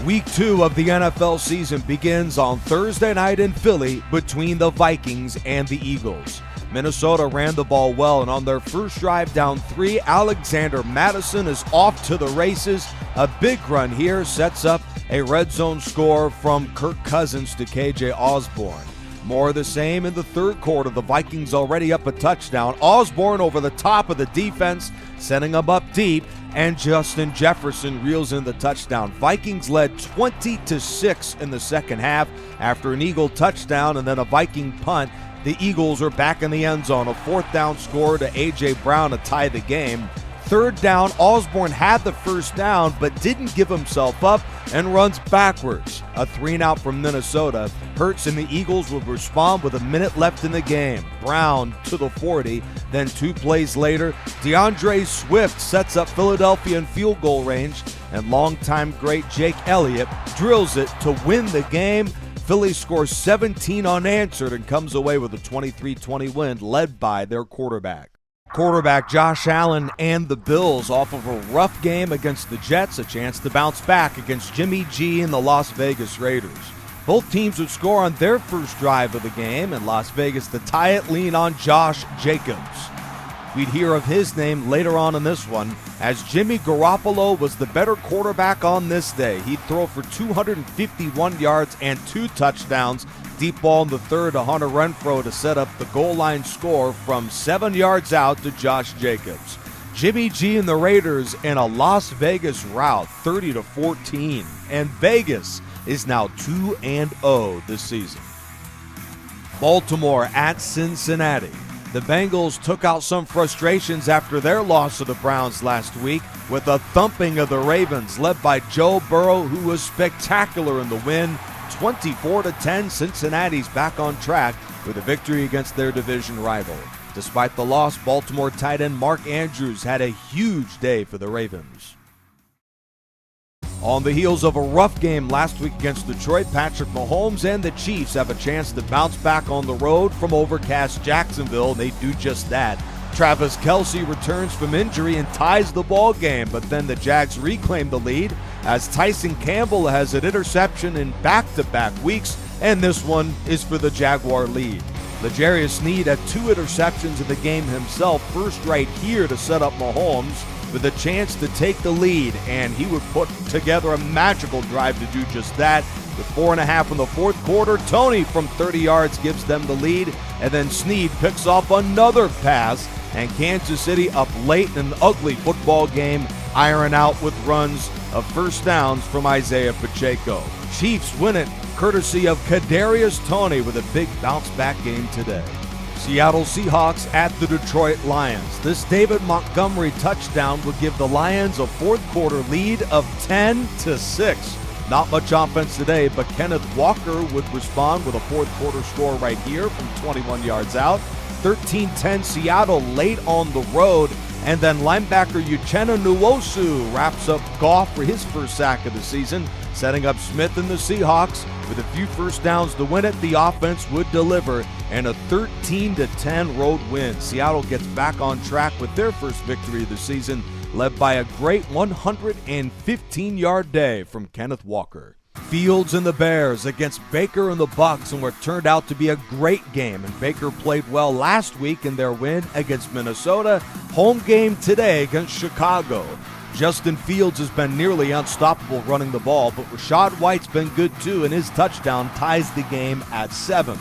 Week 2 of the NFL season begins on Thursday night in Philly between the Vikings and the Eagles. Minnesota ran the ball well, and on their first drive down 3, Alexander Mattison is off to the races. A big run here sets up a red zone score from Kirk Cousins to KJ Osborne. More of the same in the third quarter. The Vikings already up a touchdown. Osborne over the top of the defense, setting them up deep, and Justin Jefferson reels in the touchdown. Vikings led 20-6 in the second half after an Eagle touchdown and then a Viking punt. The Eagles are back in the end zone. A fourth down score to A.J. Brown to tie the game. Third down, Osborne had the first down but didn't give himself up and runs backwards. A 3-and-out from Minnesota. Hurts and the Eagles will respond with a minute left in the game. Brown to the 40. Then 2 plays later, DeAndre Swift sets up Philadelphia in field goal range, and longtime great Jake Elliott drills it to win the game. Philly scores 17 unanswered and comes away with a 23-20 win led by their quarterback. Quarterback Josh Allen and the Bills off of a rough game against the Jets, a chance to bounce back against Jimmy G and the Las Vegas Raiders. Both teams would score on their first drive of the game, and Las Vegas to tie it lean on Josh Jacobs. We'd hear of his name later on in this one, as Jimmy Garoppolo was the better quarterback on this day. He'd throw for 251 yards and 2 touchdowns. Deep ball in the third to Hunter Renfrow to set up the goal line score from 7 yards out to Josh Jacobs. Jimmy G and the Raiders in a Las Vegas rout, 30-14, and Vegas is now 2-0 this season. Baltimore at Cincinnati. The Bengals took out some frustrations after their loss to the Browns last week with a thumping of the Ravens led by Joe Burrow, who was spectacular in the win. 24-10, Cincinnati's back on track with a victory against their division rival. Despite the loss, Baltimore tight end Mark Andrews had a huge day for the Ravens. On the heels of a rough game last week against Detroit, Patrick Mahomes and the Chiefs have a chance to bounce back on the road from overcast Jacksonville. They do just that. Travis Kelce returns from injury and ties the ball game, but then the Jags reclaim the lead as Tyson Campbell has an interception in back-to-back weeks, and this one is for the Jaguar lead. L'Jarius Sneed had 2 interceptions in the game himself, first right here to set up Mahomes with a chance to take the lead, and he would put together a magical drive to do just that. With 4.5 in the fourth quarter, Tony from 30 yards gives them the lead, and then Sneed picks off another pass, and Kansas City up late in an ugly football game, iron out with runs of first downs from Isaiah Pacheco. Chiefs win it courtesy of Kadarius Toney with a big bounce-back game today. Seattle Seahawks at the Detroit Lions. This David Montgomery touchdown would give the Lions a fourth quarter lead of 10-6. Not much offense today, but Kenneth Walker would respond with a fourth quarter score right here from 21 yards out. 13-10 Seattle late on the road, and then linebacker Uchenna Nwosu wraps up Goff for his first sack of the season, setting up Smith and the Seahawks with a few first downs to win it. The offense would deliver, and a 13-10 road win. Seattle gets back on track with their first victory of the season, led by a great 115-yard day from Kenneth Walker. Fields and the Bears against Baker and the Bucs in what turned out to be a great game, and Baker played well last week in their win against Minnesota. Home game today against Chicago. Justin Fields has been nearly unstoppable running the ball, but Rachaad White's been good too, and his touchdown ties the game at 7.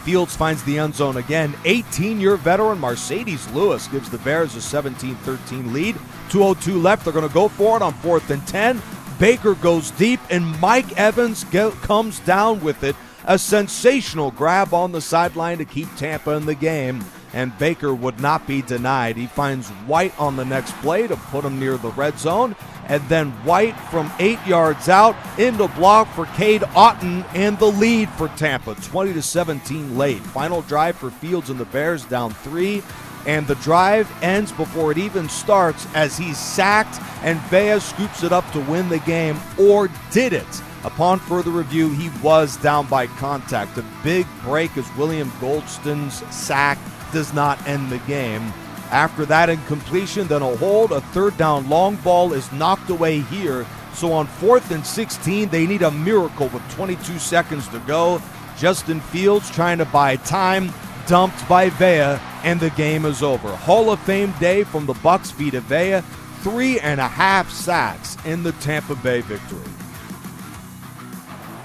Fields finds the end zone again. 18-year veteran Mercedes Lewis gives the Bears a 17-13 lead. 2:02 left. They're going to go for it on 4th and 10. Baker goes deep, and Mike Evans comes down with it. A sensational grab on the sideline to keep Tampa in the game, and Baker would not be denied. He finds White on the next play to put him near the red zone, and then White from 8 yards out into block for Cade Otton, and the lead for Tampa, 20-17 late. Final drive for Fields and the Bears, down 3. And the drive ends before it even starts as he's sacked, and Vea scoops it up to win the game, or did it? Upon further review, he was down by contact. A big break as William Goldston's sack does not end the game. After that incompletion, then a hold, a third down long ball is knocked away here So on 4th and 16, they need a miracle with 22 seconds to go. Justin Fields trying to buy time, dumped by Vea, and the game is over. Hall of Fame day from the Bucs Vita Vea, 3.5 sacks in the Tampa Bay victory.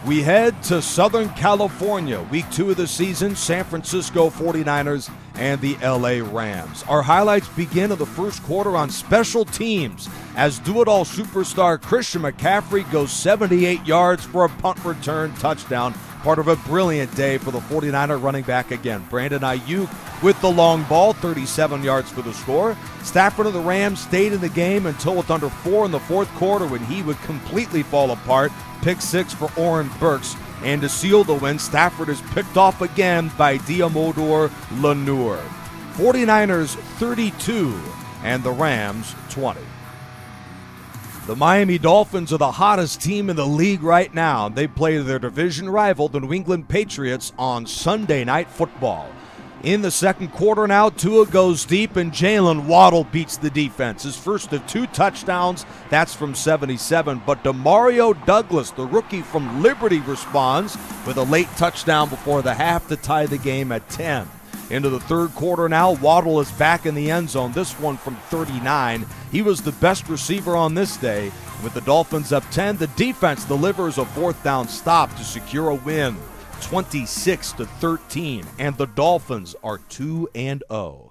We head to Southern California, week 2 of the season, San Francisco 49ers and the LA Rams. Our highlights begin in the first quarter on special teams as do-it-all superstar Christian McCaffrey goes 78 yards for a punt return touchdown, part of a brilliant day for the 49er running back again. Brandon Ayuk with the long ball, 37 yards for the score. Stafford of the Rams stayed in the game until with under 4 in the fourth quarter when he would completely fall apart. Pick 6 for Oren Burks. And to seal the win, Stafford is picked off again by Diomodor Lenoir. 49ers 32 and the Rams 20. The Miami Dolphins are the hottest team in the league right now. They play their division rival, the New England Patriots, on Sunday Night Football. In the second quarter now, Tua goes deep and Jalen Waddle beats the defense. His first of 2 touchdowns, that's from 77. But Demario Douglas, the rookie from Liberty, responds with a late touchdown before the half to tie the game at 10. Into the third quarter now, Waddle is back in the end zone, this one from 39. He was the best receiver on this day. With the Dolphins up 10, the defense delivers a fourth down stop to secure a win. 26-13, and the Dolphins are 2-0.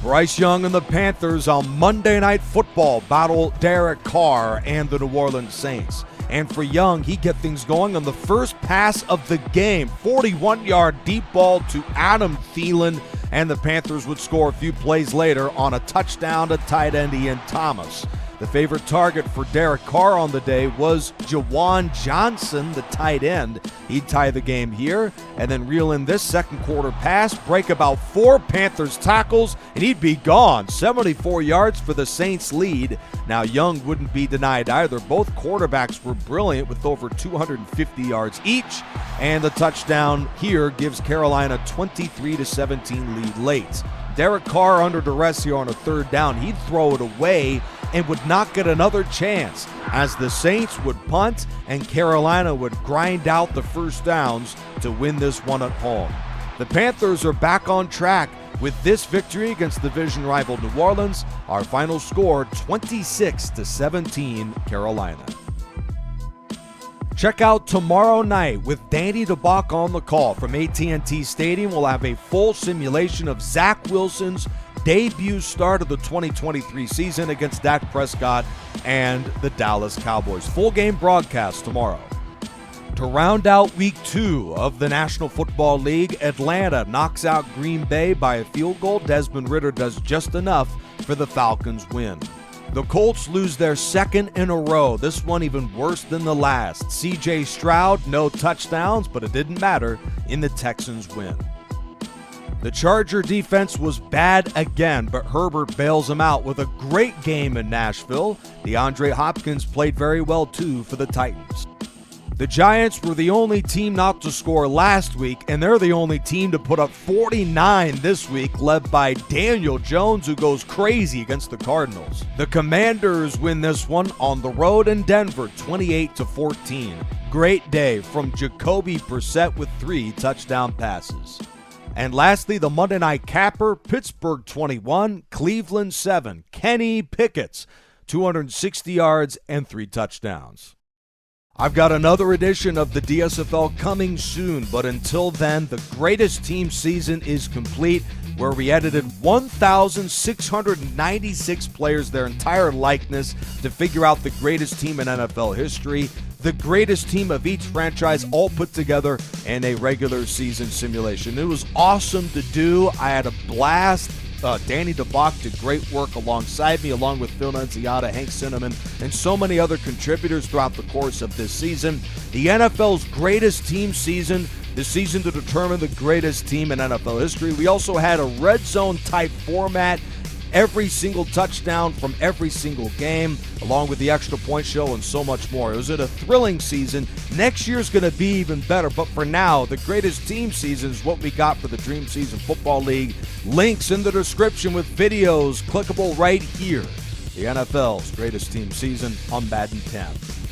Bryce Young and the Panthers on Monday Night Football battle Derek Carr and the New Orleans Saints. And for Young, he get things going on the first pass of the game, 41-yard deep ball to Adam Thielen, and the Panthers would score a few plays later on a touchdown to tight end Ian Thomas. The favorite target for Derek Carr on the day was Jawan Johnson, the tight end. He'd tie the game here and then reel in this second quarter pass, break about 4 Panthers tackles, and he'd be gone. 74 yards for the Saints lead. Now Young wouldn't be denied either. Both quarterbacks were brilliant with over 250 yards each, and the touchdown here gives Carolina 23-17 lead late. Derek Carr under duress here on a third down. He'd throw it away and would not get another chance as the Saints would punt and Carolina would grind out the first downs to win this one at home. The Panthers are back on track with this victory against division rival New Orleans. Our final score 26-17 Carolina. Check out tomorrow night with Danny DeBach on the call from AT&T Stadium. We'll have a full simulation of Zach Wilson's debut start of the 2023 season against Dak Prescott and the Dallas Cowboys. Full game broadcast tomorrow. To round out week 2 of the National Football League, Atlanta knocks out Green Bay by a field goal. Desmond Ridder does just enough for the Falcons' win. The Colts lose their second in a row, this one even worse than the last. C.J. Stroud, no touchdowns, but it didn't matter in the Texans' win. The Charger defense was bad again, but Herbert bails them out with a great game in Nashville. DeAndre Hopkins played very well too for the Titans. The Giants were the only team not to score last week, and they're the only team to put up 49 this week, led by Daniel Jones, who goes crazy against the Cardinals. The Commanders win this one on the road in Denver, 28-14. Great day from Jacoby Brissett with 3 touchdown passes. And lastly, the Monday Night Capper, Pittsburgh 21, Cleveland 7. Kenny Pickett's 260 yards and 3 touchdowns. I've got another edition of the DSFL coming soon, but until then, the greatest team season is complete, where we edited 1,696 players, their entire likeness, to figure out the greatest team in NFL history, the greatest team of each franchise, all put together in a regular season simulation. It was awesome to do. I had a blast. Danny DeBach did great work alongside me, along with Phil Nunziata, Hank Cinnamon, and so many other contributors throughout the course of this season. The NFL's greatest team season, the season to determine the greatest team in NFL history. We also had a red zone type format, every single touchdown from every single game, along with the extra point show and so much more. It was a thrilling season. Next year's going to be even better, but for now, the greatest team season is what we got for the Dream Season Football League. Links in the description with videos clickable right here. the NFL's greatest team season on Madden 10.